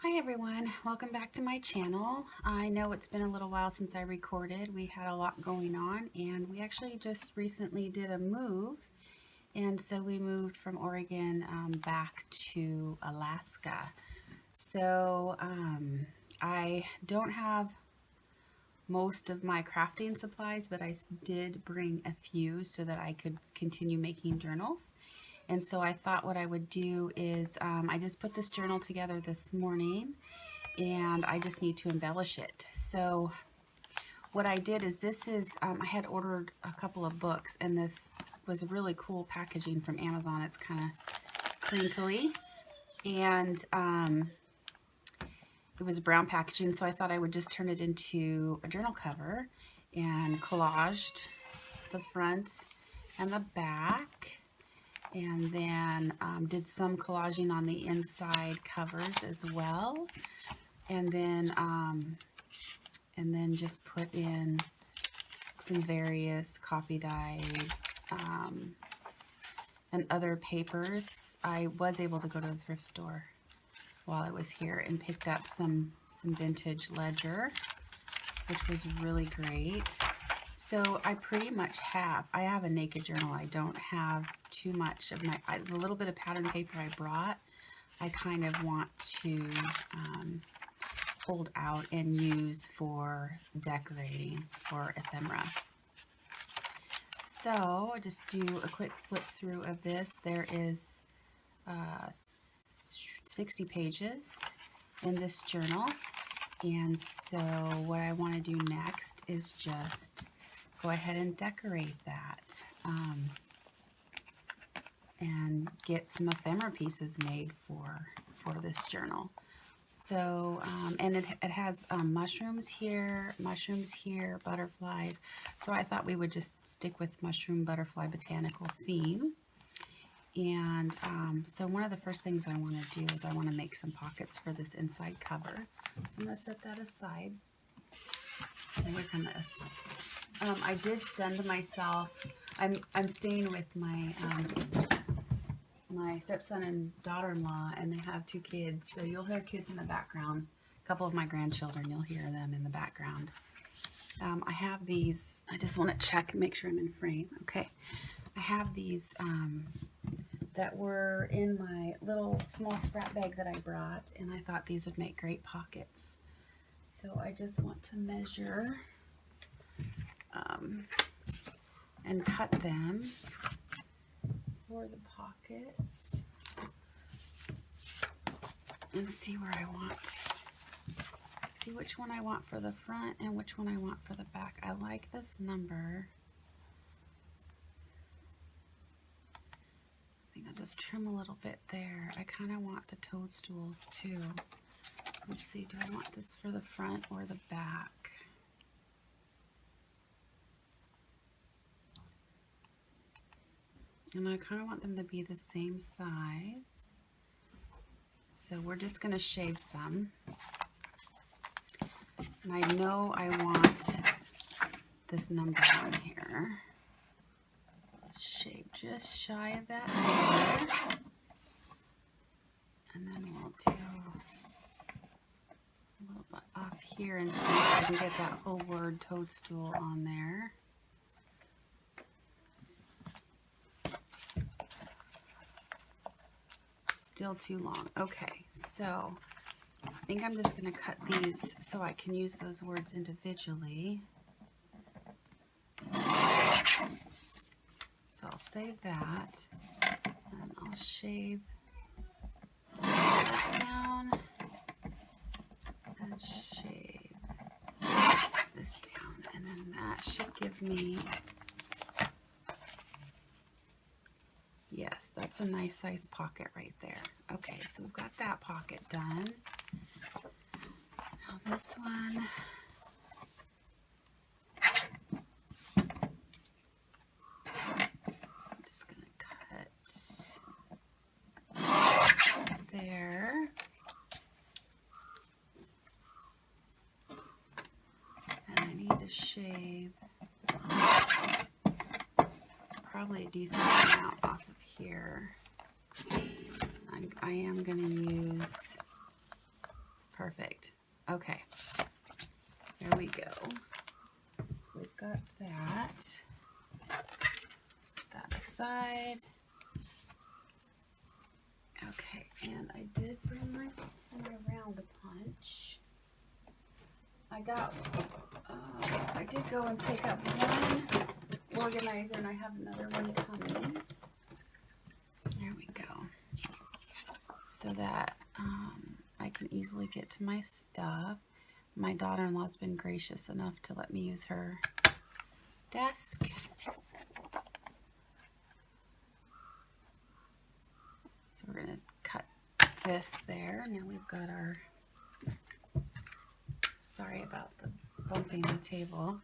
Hi everyone, welcome back to my channel. I know it's been a little while since I recorded. We had a lot going on and we actually just recently did a move, and so we moved from Oregon back to Alaska. So I don't have most of my crafting supplies, but I did bring a few so that I could continue making journals. And so I thought what I would do is I just put this journal together this morning and I just need to embellish it. So what I did is I had ordered a couple of books, and this was a really cool packaging from Amazon. It's kind of crinkly, and it was brown packaging, so I thought I would just turn it into a journal cover and collaged the front and the back, and then did some collaging on the inside covers as well, and then just put in some various coffee dyed and other papers. I was able to go to the thrift store while I was here and picked up some vintage ledger, which was really great. So I pretty much I have a naked journal. I don't have too much of the little bit of pattern paper I brought, I kind of want to hold out and use for decorating for ephemera. So I'll just do a quick flip through of this. There is 60 pages in this journal, and so what I want to do next is just go ahead and decorate that and get some ephemera pieces made for this journal. So, and it has mushrooms here, butterflies. So I thought we would just stick with mushroom, butterfly, botanical theme. And so one of the first things I want to do is I want to make some pockets for this inside cover. So I'm going to set that aside and work on this. I did send myself, I'm staying with my stepson and daughter-in-law, and they have 2 kids, so you'll hear kids in the background. A couple of my grandchildren, you'll hear them in the background. I have these, I just want to check and make sure I'm in frame. Okay, I have these that were in my little small scrap bag that I brought, and I thought these would make great pockets. So I just want to measure and cut them for the pockets and see where I want. See which one I want for the front and which one I want for the back. I like this number. I think I'll just trim a little bit there. I kind of want the toadstools too. Let's see, do I want this for the front or the back? And I kind of want them to be the same size. So we're just going to shave some. And I know I want this number on here. Shave just shy of that number. And then we'll do a little bit off here and see if I can get that whole word toadstool on there. Still too long. Okay, so I think I'm just going to cut these so I can use those words individually. So I'll save that, and I'll shave that down and shave this down, and then that should give me, yes, that's a nice size pocket right there. Okay, so we've got that pocket done. Now this one, I'm just going to cut there. And I need to shave probably a decent amount off of here. I am going to use Perfect. Okay. There we go. So we've got that. Put that aside. Okay, and I did bring my round punch. I did go and pick up one organizer, and I have another one coming. There we go. So that I can easily get to my stuff. My daughter-in-law's been gracious enough to let me use her desk. So we're going to cut this there. Now we've got our, sorry about the bumping the table.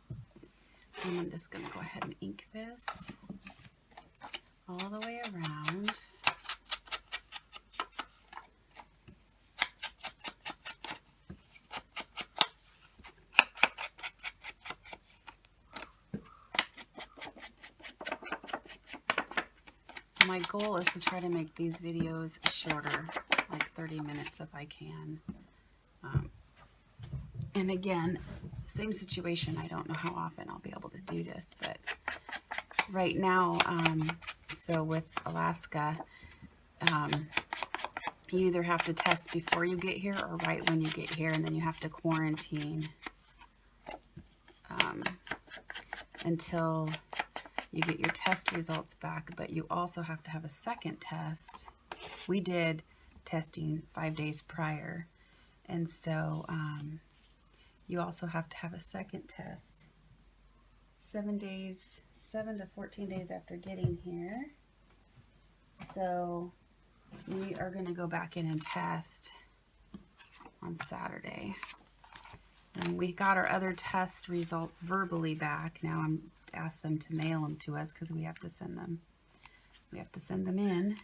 And I'm just going to go ahead and ink this all the way around. My goal is to try to make these videos shorter, like 30 minutes if I can. And again, same situation. I don't know how often I'll be able to do this, but right now, so with Alaska, you either have to test before you get here or right when you get here, and then you have to quarantine until you get your test results back, but you also have to have a second test. We did testing 5 days prior, and so you also have to have a second test 7 to 14 days after getting here. So we are going to go back in and test on Saturday. And we got our other test results verbally back. Now I'm asked them to mail them to us because we have to send them. We have to send them in.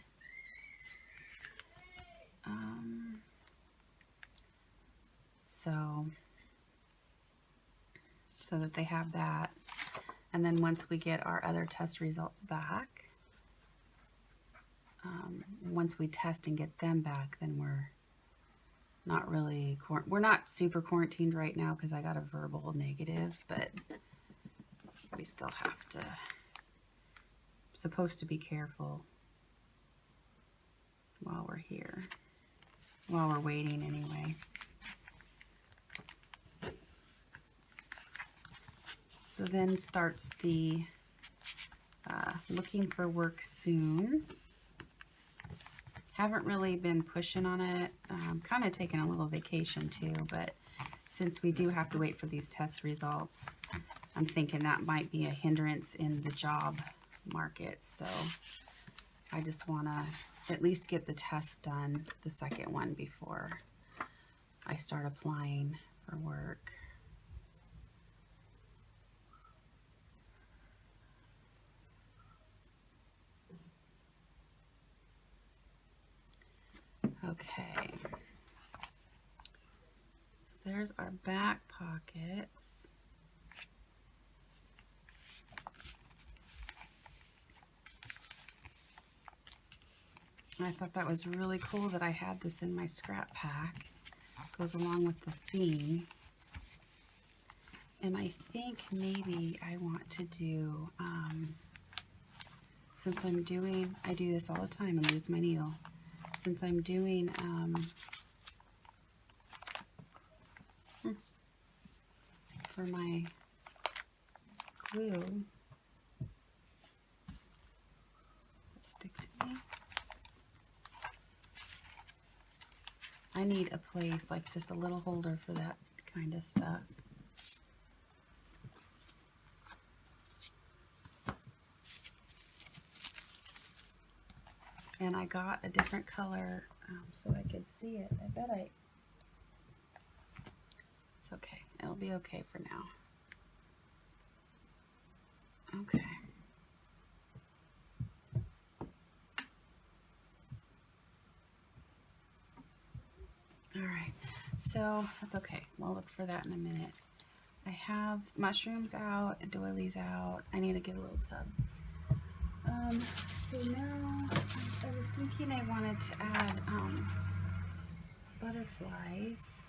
So that they have that. And then once we get our other test results back, once we test and get them back, then we're not super quarantined right now because I got a verbal negative, but we still have to, supposed to be careful while we're here, while we're waiting anyway. So then starts the looking for work soon. Haven't really been pushing on it. Kind of taking a little vacation too, but since we do have to wait for these test results, I'm thinking that might be a hindrance in the job market. So I just want to at least get the test done, the second one, before I start applying for work. Okay, so there's our back pockets. I thought that was really cool that I had this in my scrap pack. It goes along with the theme. And I think maybe I want to do, since I do this all the time and lose my needle. Since I'm doing for my glue, stick to me. I need a place, like just a little holder for that kind of stuff. And I got a different color so I could see it. I bet it's okay. It'll be okay for now. Okay. All right. So that's okay. We'll look for that in a minute. I have mushrooms out and doilies out. I need to get a little tub. So now I was thinking I wanted to add butterflies.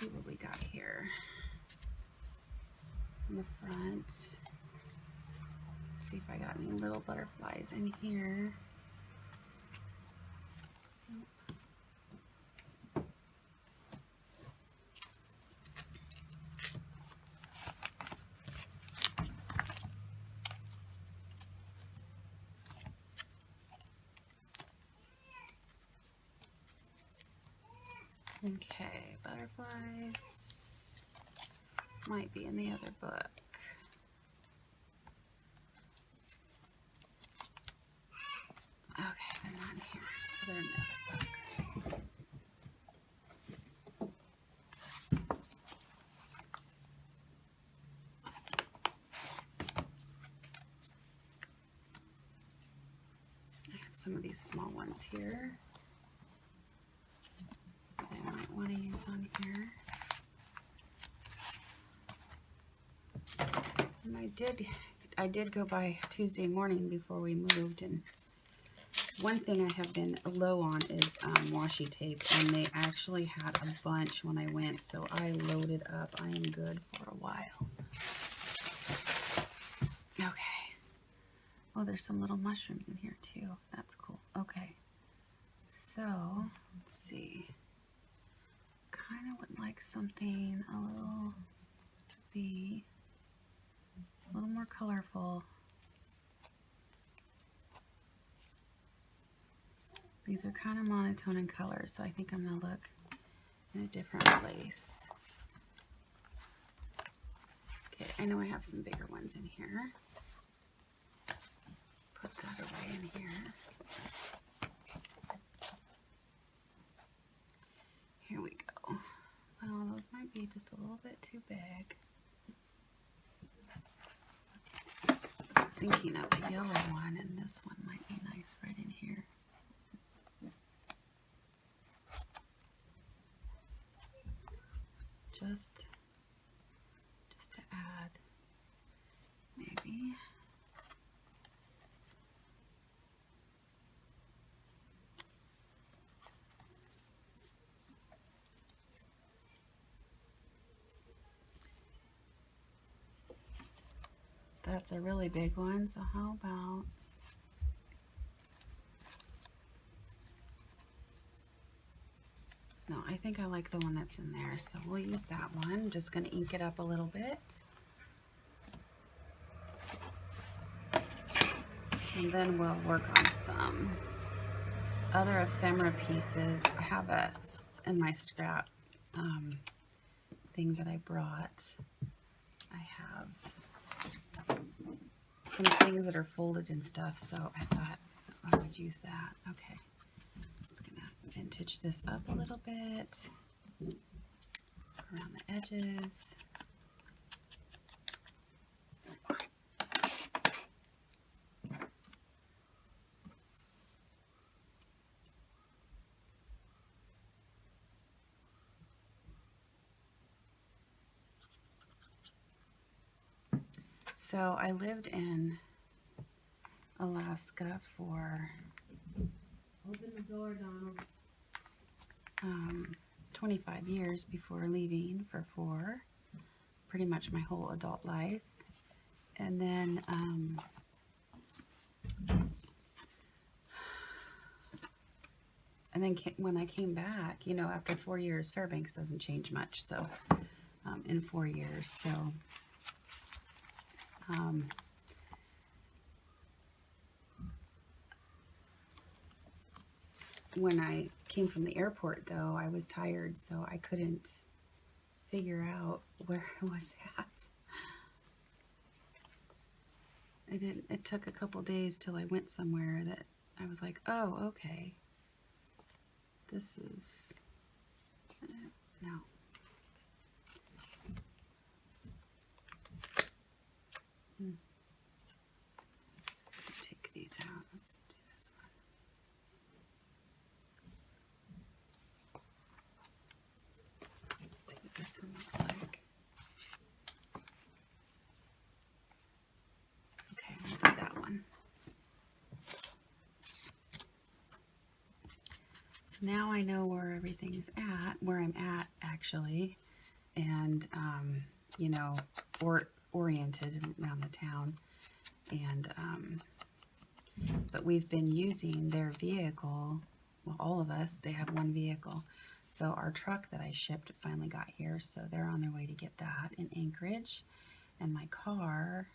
see what we got here in the front. See if I got any little butterflies in here. Okay, butterflies might be in the other book. Okay, they're not in here, so they're in the other book. I have some of these small ones here. I might want to use on here. And I did go by Tuesday morning before we moved, and one thing I have been low on is washi tape, and they actually had a bunch when I went, so I loaded up. I am good for a while. Okay. Oh, there's some little mushrooms in here too. That's cool. Okay. So, let's see. Kind of would like something a little more colorful. These are kind of monotone in color, so I think I'm going to look in a different place. Okay, I know I have some bigger ones in here. Put that away in here. Here we go. Well, those might be just a little bit too big. Thinking of a yellow one, and this one might be nice right in here. Just to add, maybe. That's a really big one, so how about no, I think I like the one that's in there, so we'll use that one. I'm just going to ink it up a little bit. And then we'll work on some other ephemera pieces. I have in my scrap thing that I brought. I have some things that are folded and stuff, so I thought I would use that. Okay. Just going to vintage this up a little bit around the edges. So I lived in Alaska for 25 years before leaving for pretty much my whole adult life. And then when I came back, you know, after 4 years, Fairbanks doesn't change much. So in 4 years, so when I came from the airport, though, I was tired, so I couldn't figure out where I was at. It took a couple days till I went somewhere that I was like, oh, okay. This is, no. Take these out. Let's do this one. See what this one looks like. Okay, I'll do that one. So now I know where everything's at, where I'm at actually. and, you know, oriented around the town. And, but we've been using their vehicle. Well, all of us, they have one vehicle. So our truck that I shipped finally got here, so they're on their way to get that in Anchorage. And my car,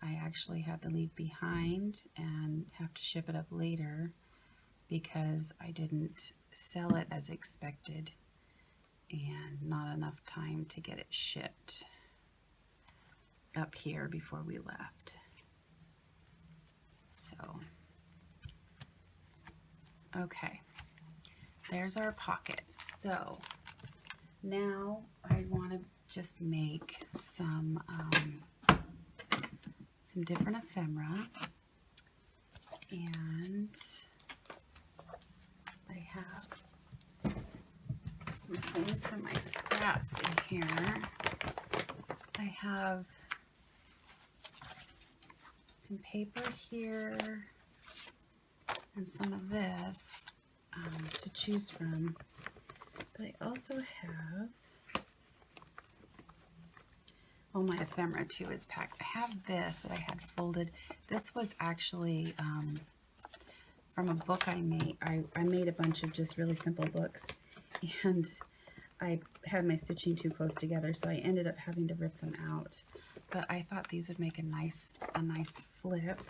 I actually had to leave behind and have to ship it up later because I didn't sell it as expected and not enough time to get it shipped up here before we left. So, okay, there's our pockets. So now I want to just make some different ephemera, and I have some things from my scraps in here. I have some paper here and some of this to choose from, but I also have, oh, my ephemera too is packed. I have this that I had folded. This was actually from a book I made. I made a bunch of just really simple books, and I had my stitching too close together, so I ended up having to rip them out. But I thought these would make a nice flip.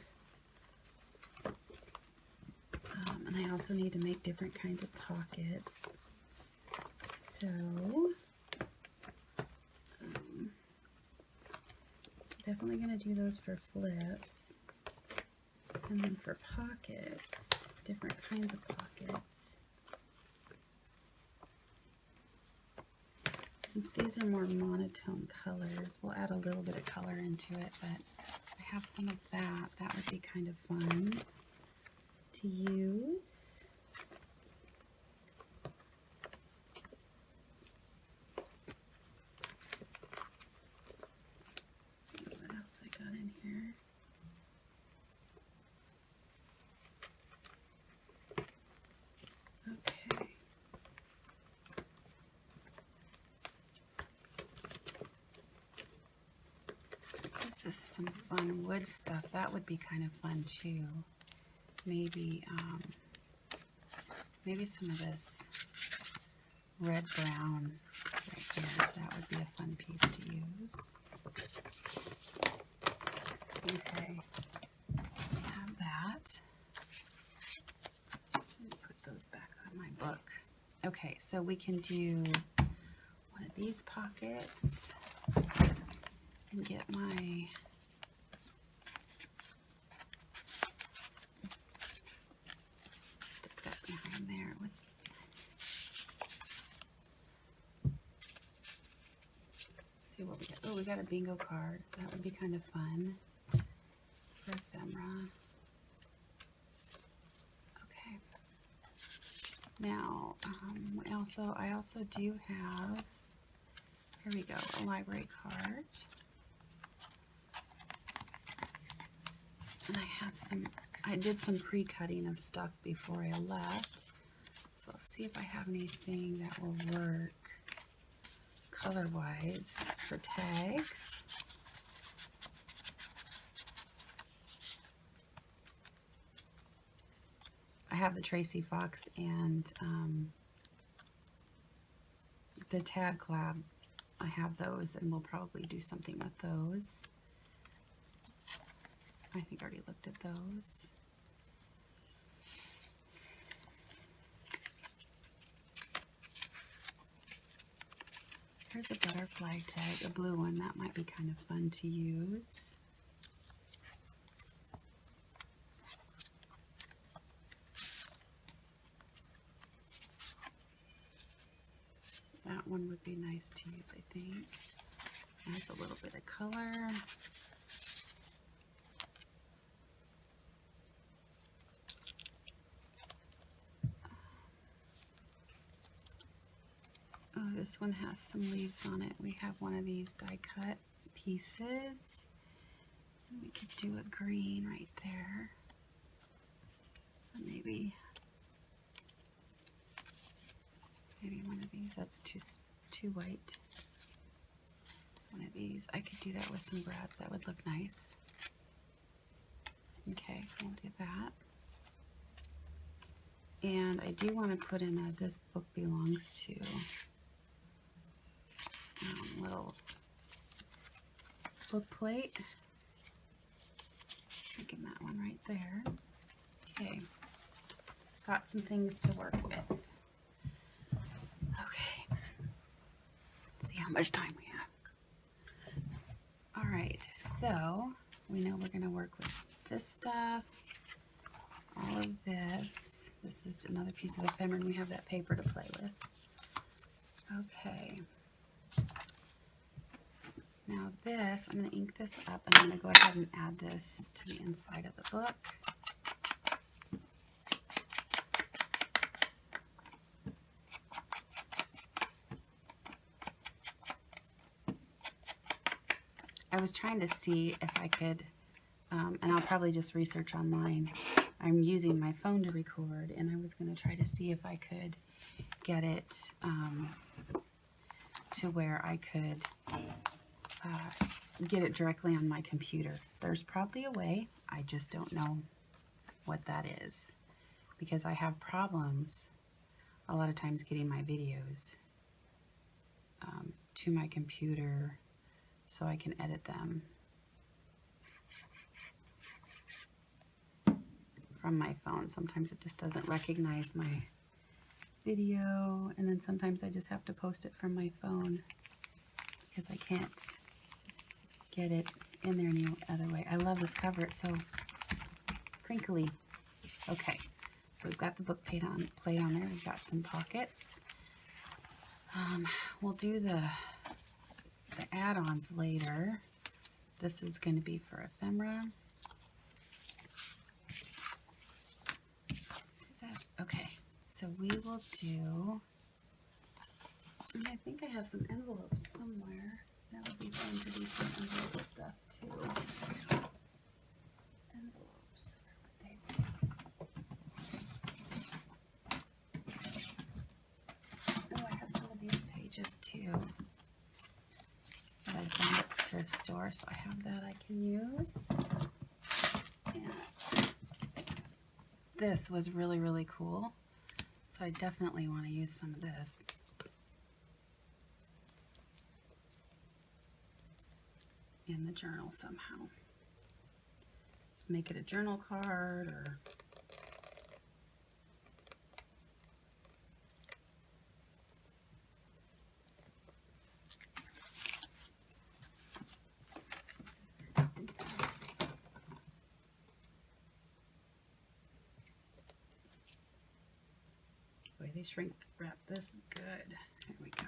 And I also need to make different kinds of pockets. So definitely going to do those for flips. And then for pockets, different kinds of pockets. Since these are more monotone colors, we'll add a little bit of color into it, but I have some of that. That would be kind of fun to use. Let's see what else I got in here. Okay. This is some fun wood stuff. That would be kind of fun too. Maybe, maybe some of this red brown right here. That would be a fun piece to use. Okay, I have that. Let me put those back on my book. Okay, so we can do one of these pockets and get my behind there. Let's see what we got. Oh, we got a bingo card. That would be kind of fun for ephemera. Okay. Now, I also do have, here we go, a library card. And I have some, I did some pre-cutting of stuff before I left. So let's see if I have anything that will work color-wise for tags. I have the Tracy Fox and the Tab Collab. I have those, and we'll probably do something with those. I think I already looked at those. Here's a butterfly tag, a blue one. That might be kind of fun to use. That one would be nice to use, I think. Adds a little bit of color. Oh, this one has some leaves on it. We have one of these die cut pieces. And we could do a green right there. And maybe one of these. That's too white. one of these. I could do that with some brads. That would look nice. Okay, we'll do that. And I do want to put in a "This book belongs to" little book plate. Thinking that one right there. Okay, got some things to work with. Okay, let's see how much time we have. All right, so we know we're going to work with this stuff, all of this. This is another piece of ephemera, and we have that paper to play with. Okay. Now this, I'm going to ink this up, and I'm going to go ahead and add this to the inside of the book. I was trying to see if I could, and I'll probably just research online. I'm using my phone to record, and I was going to try to see if I could get it to where I could get it directly on my computer. There's probably a way. I just don't know what that is, because I have problems a lot of times getting my videos to my computer so I can edit them from my phone. Sometimes it just doesn't recognize my video, and then sometimes I just have to post it from my phone because I can't get it in there any other way. I love this cover. It's so crinkly. Okay, so we've got the book plate on there. We've got some pockets. We'll do the add-ons later. This is going to be for ephemera. Do this. Okay, so we will do, and I think I have some envelopes somewhere. That would be fun to do some envelope stuff too. Envelopes, where would they be? Oh, I have some of these pages too that I found at the thrift store, so I have that I can use. And this was really, really cool, so I definitely want to use some of this. In the journal somehow. Let's make it a journal card, or boy, they shrink wrap this good. Here we go.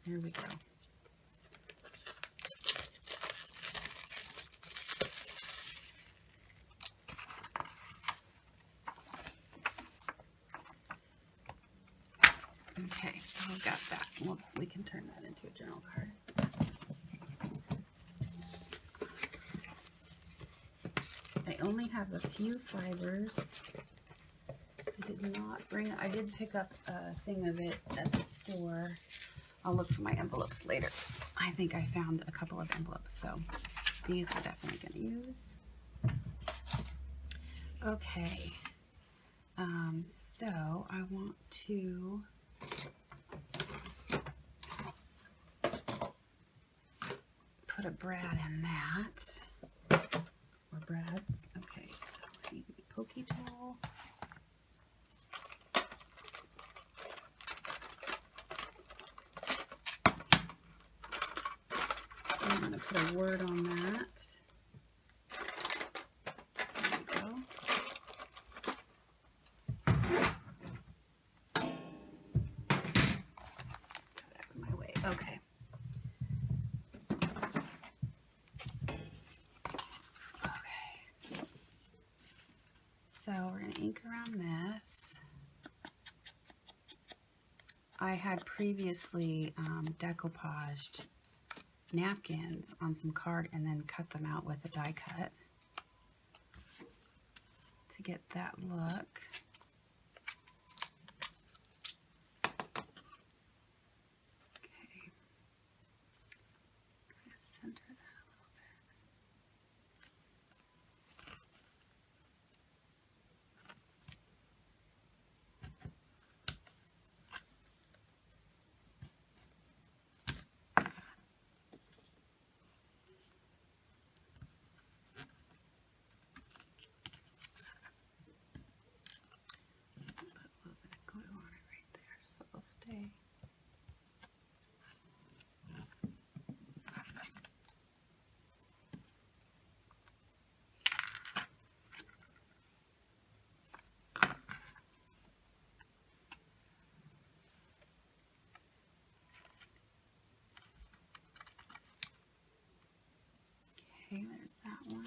Here we go. Okay, so we've got that. We can turn that into a journal card. I only have a few fibers. I did pick up a thing of it at the store. I'll look for my envelopes later. I think I found a couple of envelopes, so these we're definitely going to use. Okay, so I want to put a brad in that, or brads. Okay, so I need my pokey tool. I'm going to put a word on that. There we go. Got out of my way. Okay. Okay. So we're going to ink around this. I had previously decoupaged napkins on some card and then cut them out with a die cut. to get that look. Okay, I'm going to center that a little bit. Stay. Okay, there's that one.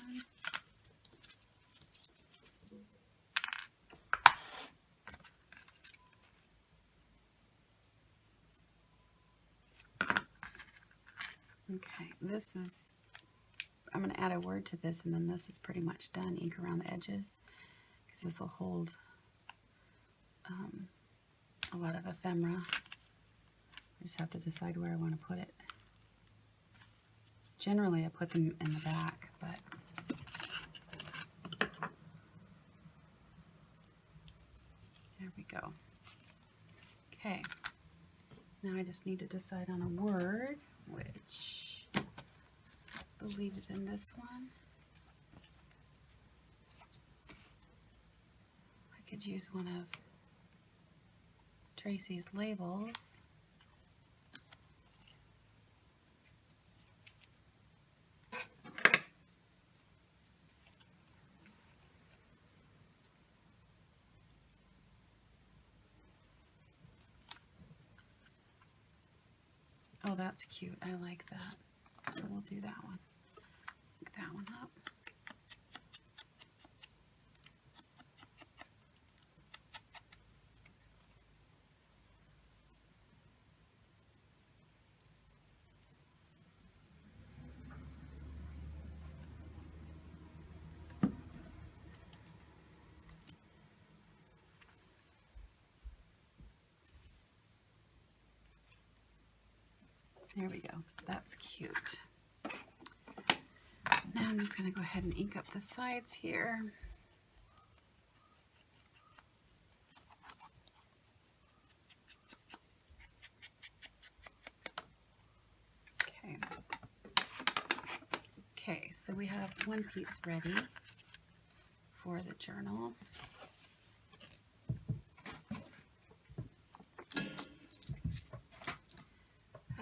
Okay, this is, I'm going to add a word to this, and then this is pretty much done. Ink around the edges, because this will hold a lot of ephemera. I just have to decide where I want to put it. Generally, I put them in the back, but there we go. Okay, now I just need to decide on a word, which I believe is in this one. I could use one of Tracy's labels. Oh, that's cute. I like that. So we'll do that one. Pick that one up. There we go. That's cute. Now I'm just going to go ahead and ink up the sides here. Okay. Okay, so we have one piece ready for the journal.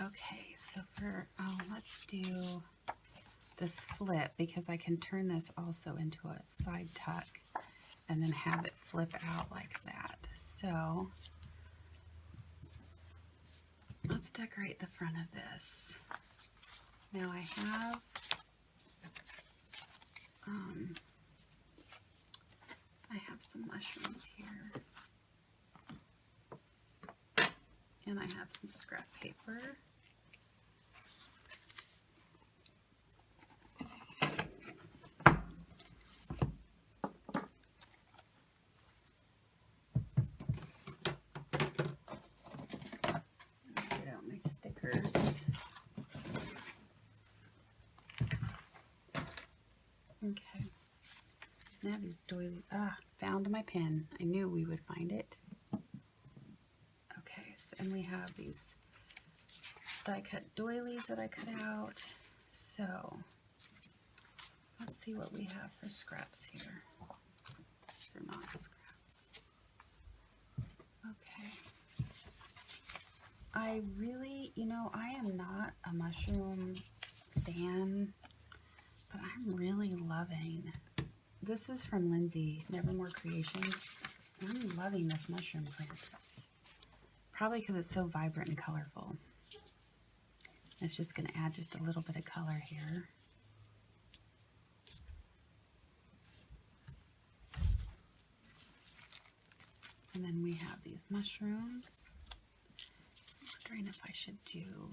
Okay, so for, let's do this flip, because I can turn this also into a side tuck and then have it flip out like that. So let's decorate the front of this. Now I have some mushrooms here, and I have some scrap paper. Get out my stickers. Okay. Now these doilies. Found my pen. I knew we would find it. Okay, so, and we have these die cut doilies that I cut out. So let's see what we have for scraps here. These are not scraps. Okay. I really, I am not a mushroom fan, but I'm really loving. This is from Lindsay, Nevermore Creations. I'm loving this mushroom print. Probably because it's so vibrant and colorful. It's just going to add just a little bit of color here. And then we have these mushrooms. I'm wondering if I should do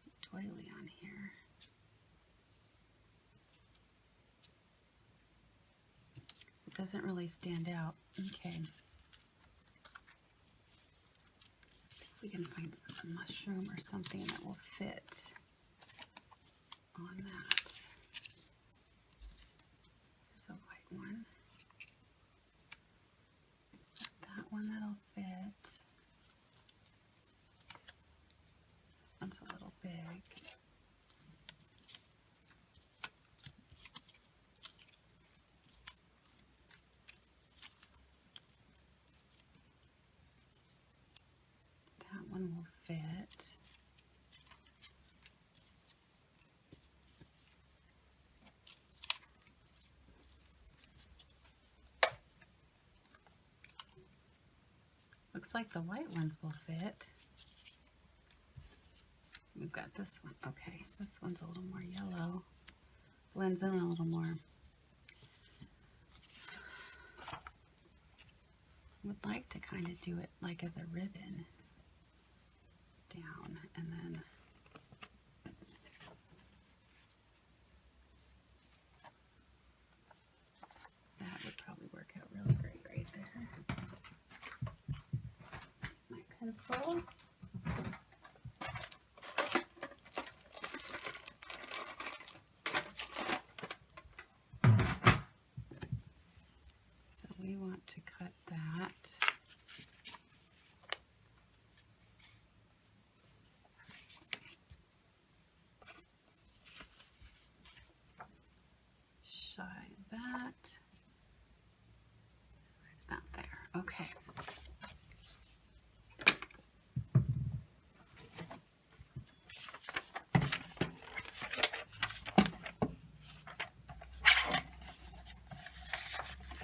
a doily on here. doesn't really stand out. Okay. See if we can find a mushroom or something that will fit on that. There's a white one. That one that'll fit. One's a little big. That one will fit. Looks like the white ones will fit. We've got this one. Okay, this one's a little more yellow. Blends in a little more. Would like to kind of do it like as a ribbon down, and then that would probably work out really great right there. My pencil. So we want to cut that. Shy that. About there. Okay.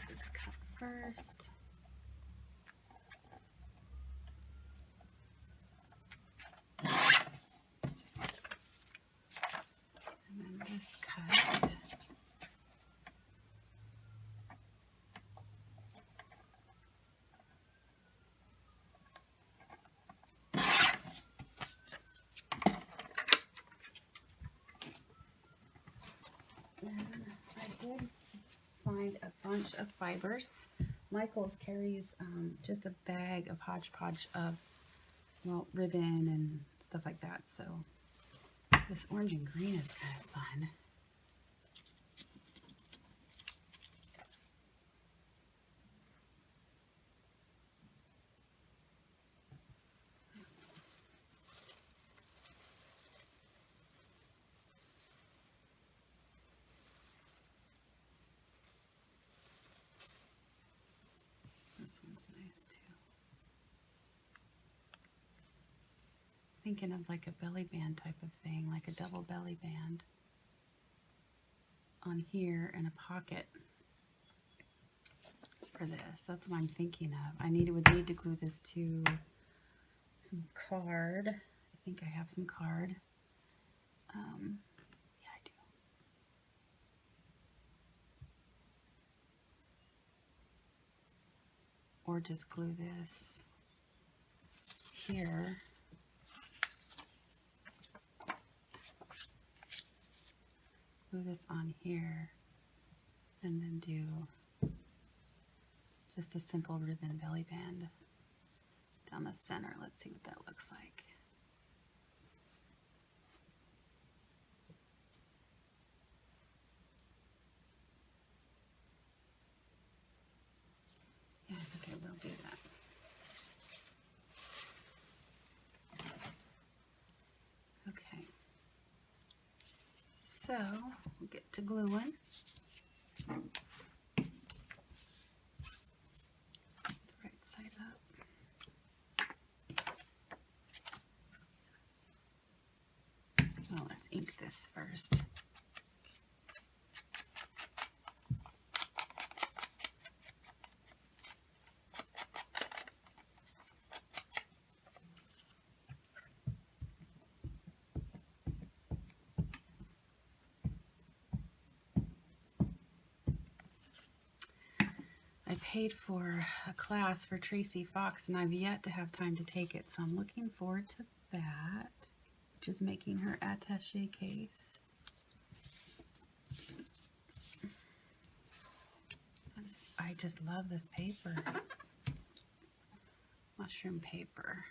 This cut first. And then this cut. I did find a bunch of fibers. Michaels carries just a bag of hodgepodge of, well, ribbon and stuff like that. So this orange and green is kind of fun. This one's nice too. Thinking of like a belly band type of thing, like a double belly band on here and a pocket for this. That's what I'm thinking of. I would need to glue this to some card. I think I have some card. Yeah, I do. Or just glue this here. Glue this on here and then do just a simple ribbon belly band down the center. Let's see what that looks like. Yeah, I think I will do that. Okay. So we'll get to gluing. It's the right side up. Well, let's ink this first. I paid for a class for Tracy Fox, and I've yet to have time to take it, so I'm looking forward to that, which is making her attaché case. I just love this paper. It's mushroom paper.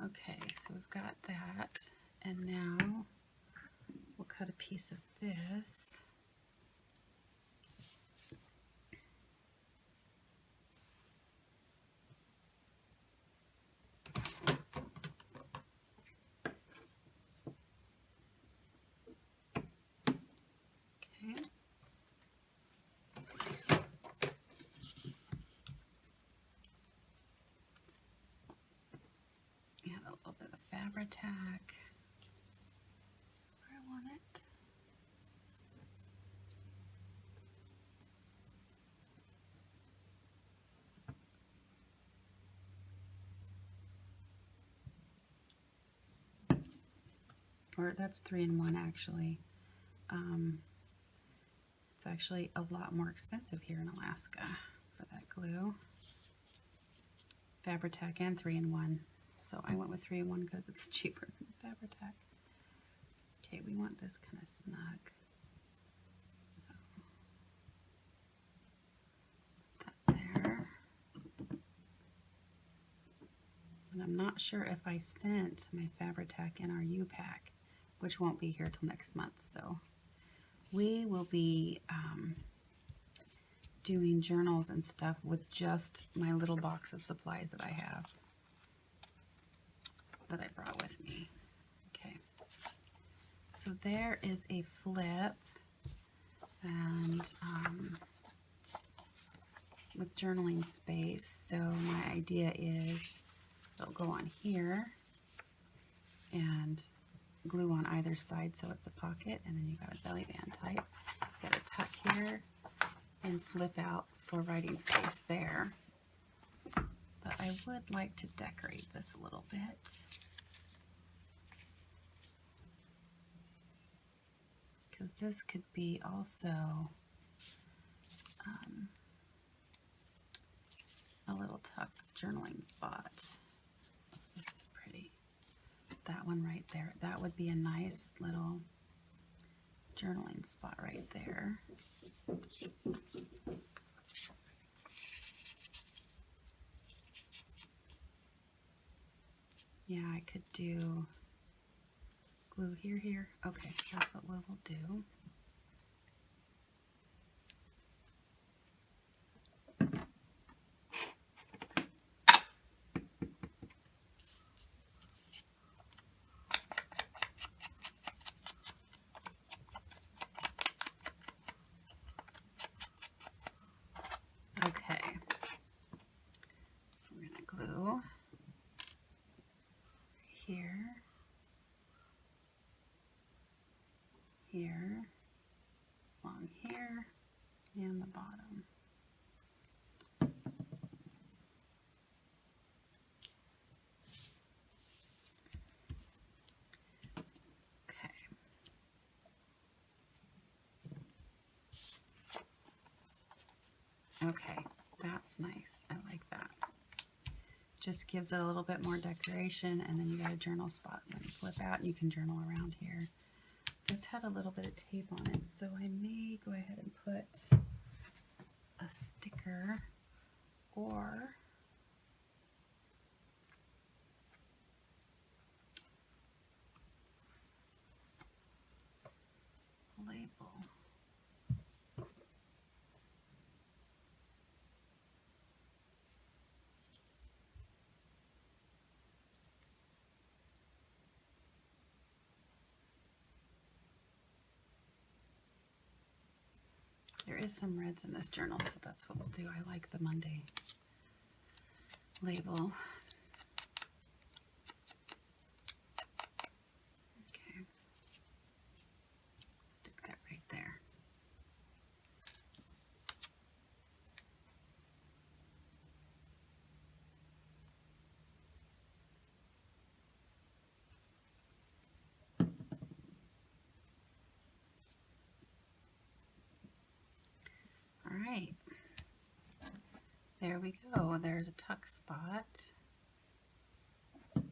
Okay, so we've got that, and now we'll cut a piece of this. Okay. Add a little bit of Fabri-Tac where I want it. Or that's 3-in-1 actually. It's actually a lot more expensive here in Alaska for that glue. Fabri-Tac and 3-in-1. So I went with 3-in-1 because it's cheaper than Fabri-Tac. Okay, we want this kind of snug. So put that there. And I'm not sure if I sent my Fabri-Tac in our U-Pack, which won't be here till next month. So we will be doing journals and stuff with just my little box of supplies that I have, that I brought with me. Okay, so there is a flip, and with journaling space. So my idea is it'll go on here and glue on either side so it's a pocket, and then you got a belly band type. You got a tuck here and flip out for writing space there. But I would like to decorate this a little bit. Because this could be also a little tucked journaling spot. This is pretty. That one right there. That would be a nice little journaling spot right there. Yeah, I could do glue here. Okay, that's what we will do. Okay, we're going to glue here, here, along here, and the bottom. Okay. Okay, that's nice. I like that. Just gives it a little bit more decoration, and then you got a journal spot. When you flip out, you can journal around here. This had a little bit of tape on it, so I may go ahead and put a sticker or a label. There is some reds in this journal, so that's what we'll do. I like the Monday label. Okay. Stick that right there. All right. There we go. There's a tuck spot,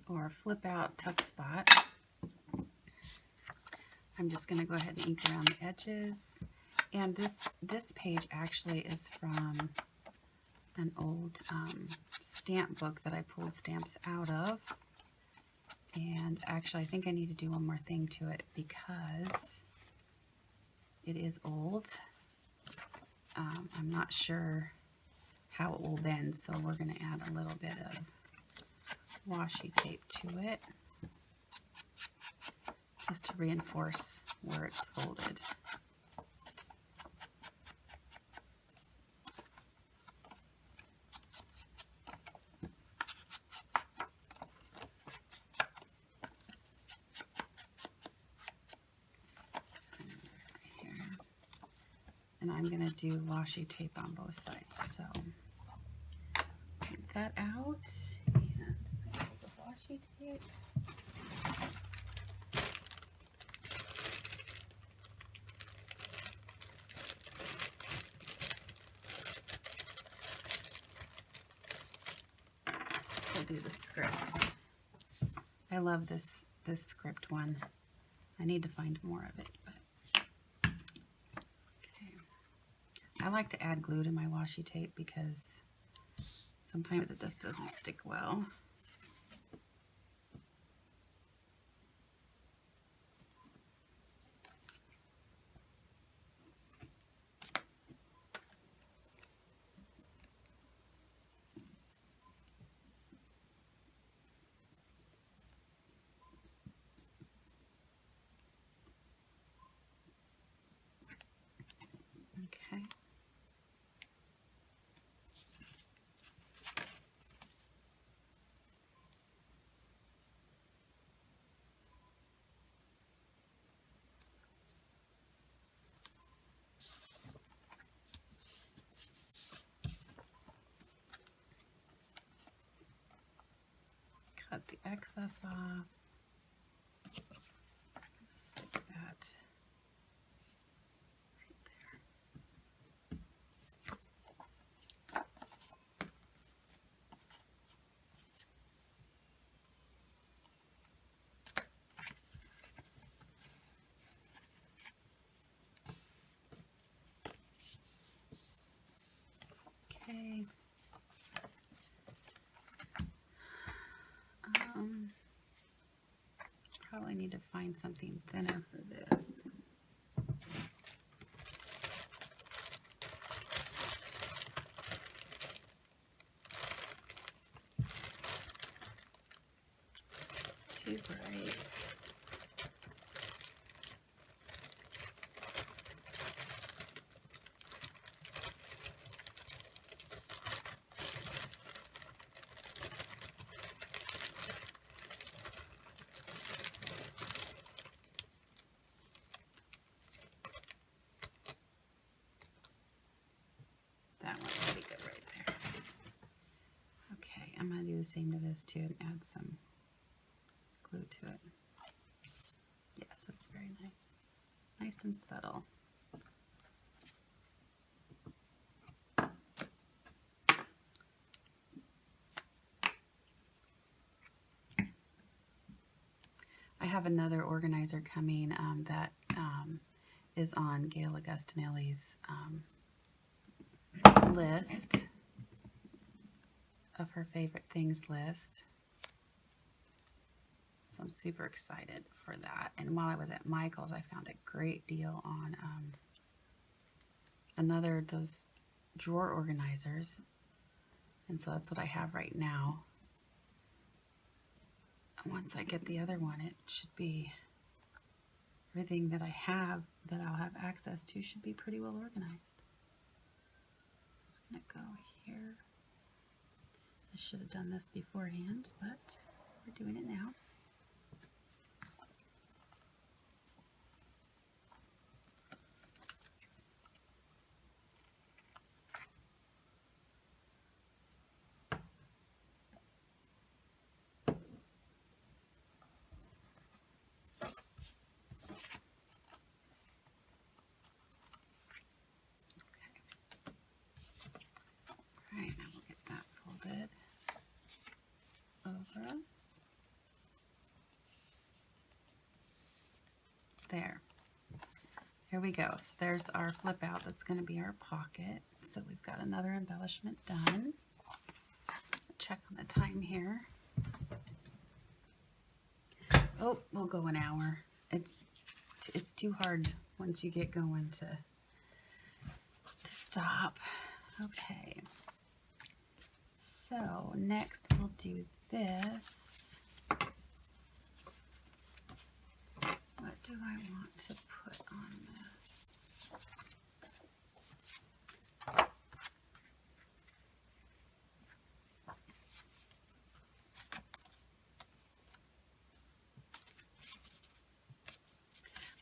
or a flip out tuck spot. I'm just going to go ahead and ink around the edges. And this page actually is from an old stamp book that I pulled stamps out of. And actually, I think I need to do one more thing to it because it is old. I'm not sure how it will bend, so we're going to add a little bit of washi tape to it just to reinforce where it's folded. And I'm going to do washi tape on both sides. So take that out and I pull the washi tape. We'll do the script. I love this script one. I need to find more of it, but okay. I like to add glue to my washi tape because sometimes it just doesn't stick well. Okay. Cut the excess off. Stick that right there. Okay. Probably need to find something thinner for this. Too bright. That one's pretty good right there. Okay, I'm going to do the same to this too and add some glue to it. Yes, that's very nice. Nice and subtle. I have another organizer coming that is on Gail Augustinelli's list of her favorite things list. So I'm super excited for that. And while I was at Michael's, I found a great deal on another of those drawer organizers. And so that's what I have right now. And once I get the other one, it should be everything that I have that I'll have access to should be pretty well organized. Just gonna go here. I should have done this beforehand, but we're doing it now. Alright, now we'll get that folded over. here we go. So there's our flip out. That's going to be our pocket. So we've got another embellishment done. Check on the time here. Oh, we'll go an hour. It's too hard once you get going to stop. Okay. So next we'll do this. What do I want to put on this?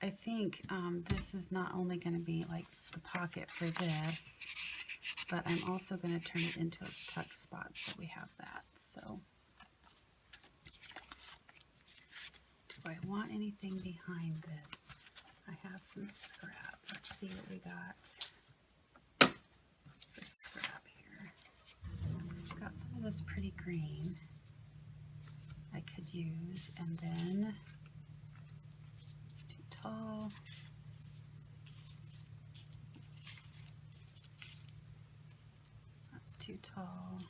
I think this is not only going to be like the pocket for this, but I'm also going to turn it into a tuck spot so we have that. So do I want anything behind this? I have some scrap. Let's see what we got for scrap here. Got some of this pretty green I could use, and then too tall. That's too tall.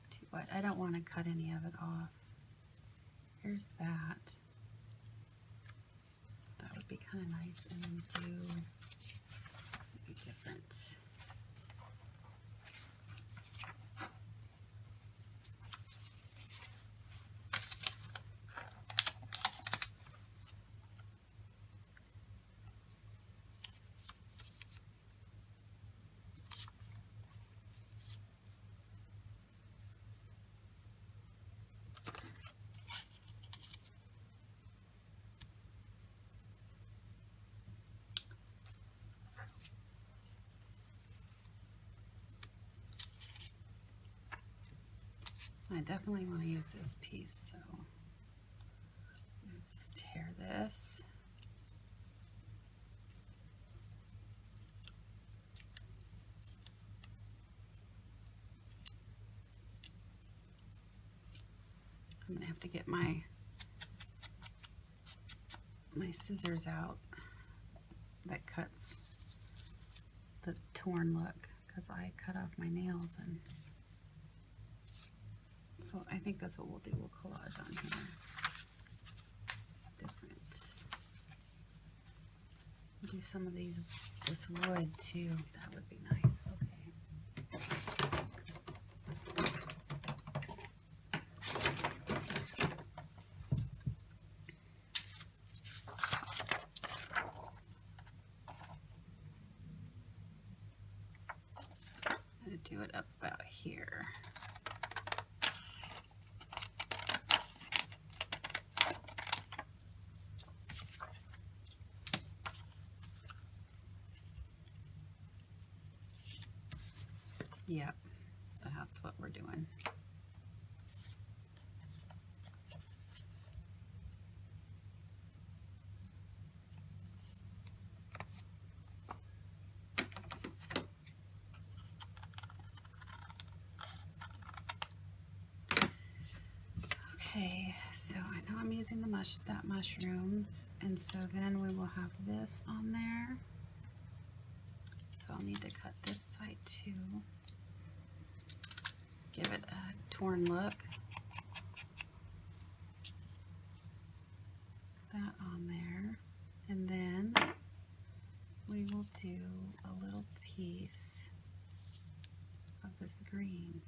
Too wide. I don't want to cut any of it off. Here's that. That would be kind of nice, and then do maybe different. I definitely want to use this piece, so let's tear this. I'm going to have to get my scissors out that cuts the torn look, because I cut off my nails, and so I think that's what we'll do. We'll collage on here. Different. Do some of this wood too. That would be nice. Okay. Do it up about here. Yep, that's what we're doing. Okay, so I know I'm using that mushrooms, and so then we will have this on there. So I'll need to cut this side too. Give it a torn look. That on there, and then we will do a little piece of this green.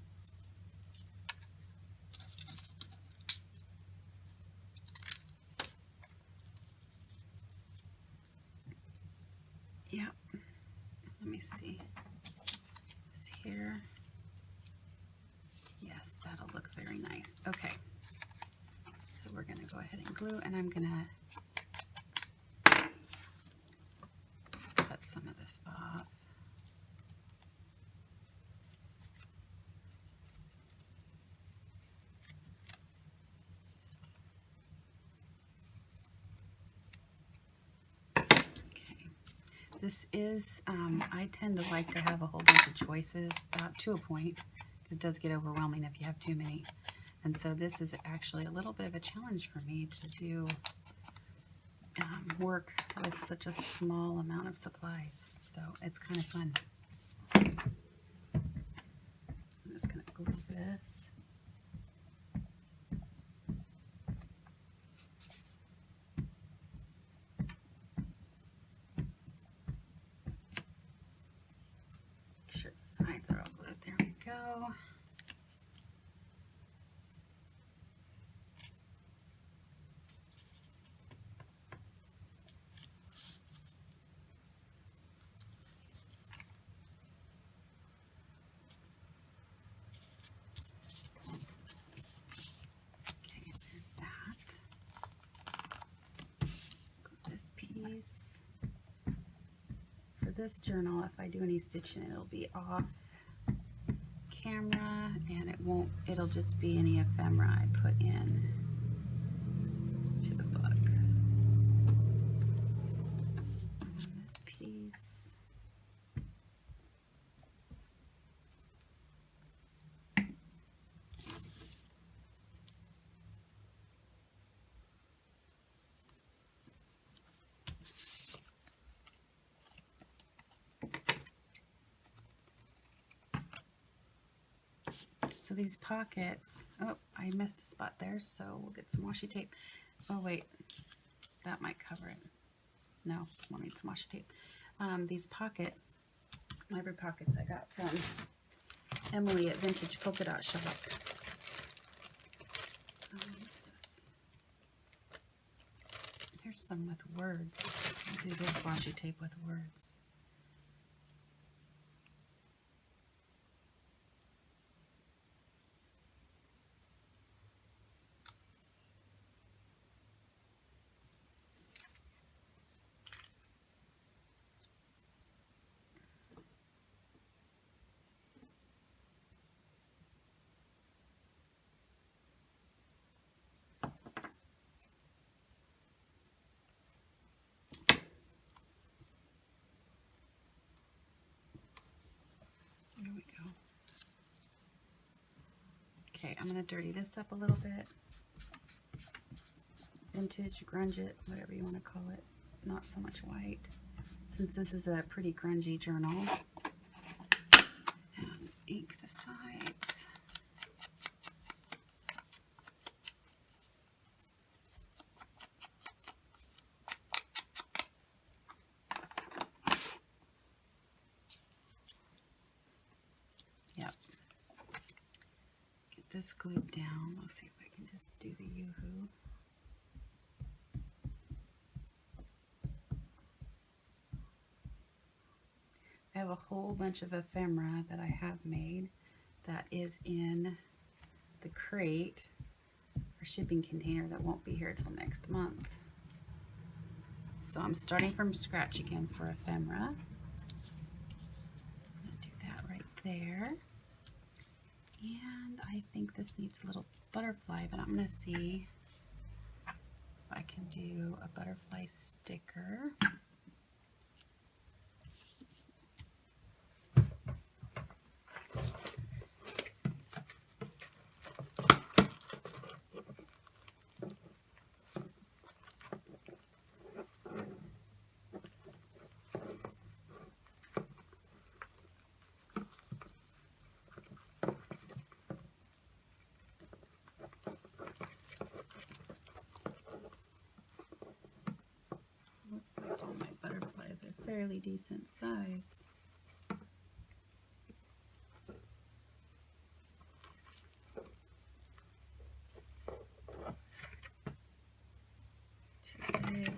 Yep. Let me see. This here. Yes, that'll look very nice. Okay. So we're going to go ahead and glue, and I'm going to cut some of this off. This is, I tend to like to have a whole bunch of choices to a point. It does get overwhelming if you have too many. And so this is actually a little bit of a challenge for me to do work with such a small amount of supplies. So it's kind of fun. I'm just going to glue this. Make sure the sides are all glued. There we go. For this journal, if I do any stitching, it'll be off camera and it'll just be any ephemera I put in to the book. And this piece. So these pockets, oh, I missed a spot there, so we'll get some washi tape. Oh wait, that might cover it. No, we'll need some washi tape. These pockets, library pockets I got from Emily at Vintage Polka Dot Shop. What's this? Here's some with words. I'll do this washi tape with words. There we go. Okay, I'm going to dirty this up a little bit. Vintage, grunge it, whatever you want to call it. Not so much white, since this is a pretty grungy journal. And ink the sides. Yep. Get this glued down. Let's see if I can just do the yoo-hoo. I have a whole bunch of ephemera that I have made that is in the crate or shipping container that won't be here till next month. So I'm starting from scratch again for ephemera. I'm going to do that right there. And I think this needs a little butterfly, but I'm going to see if I can do a butterfly sticker. Looks like all my butterflies are fairly decent size. Too big.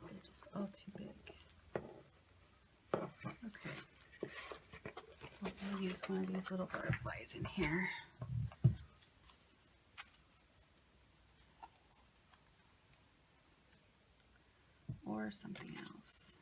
They're just all too big. Okay. So I'm going to use one of these little butterflies in here. Or something else.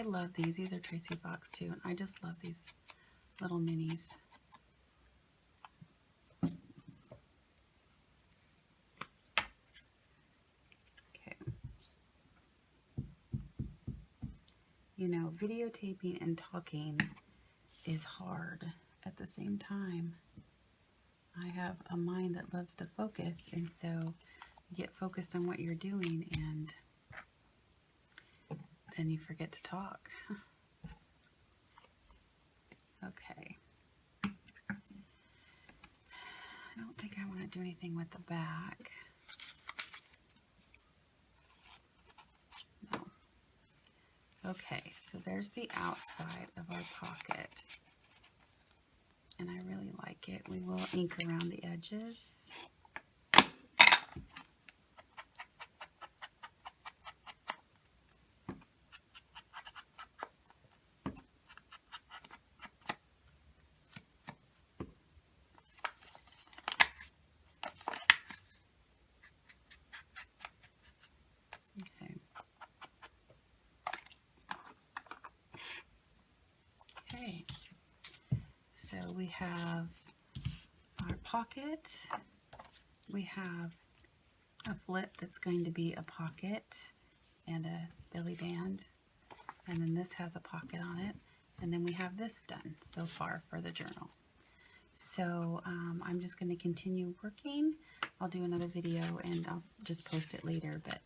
love these. These are Tracy Fox too, and I just love these little minis. Okay. You know, videotaping and talking is hard at the same time. I have a mind that loves to focus, and so you get focused on what you're doing, and then you forget to talk. Okay. I don't think I want to do anything with the back. No. Okay, so there's the outside of our pocket. And I really like it. We will ink around the edges. Okay. Okay. So we have our pocket. We have a flip that's going to be a pocket and a belly band. And then this has a pocket on it. And then we have this done so far for the journal. So I'm just going to continue working. I'll do another video and I'll just post it later. But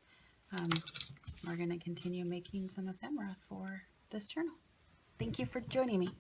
we're going to continue making some ephemera for this journal. Thank you for joining me.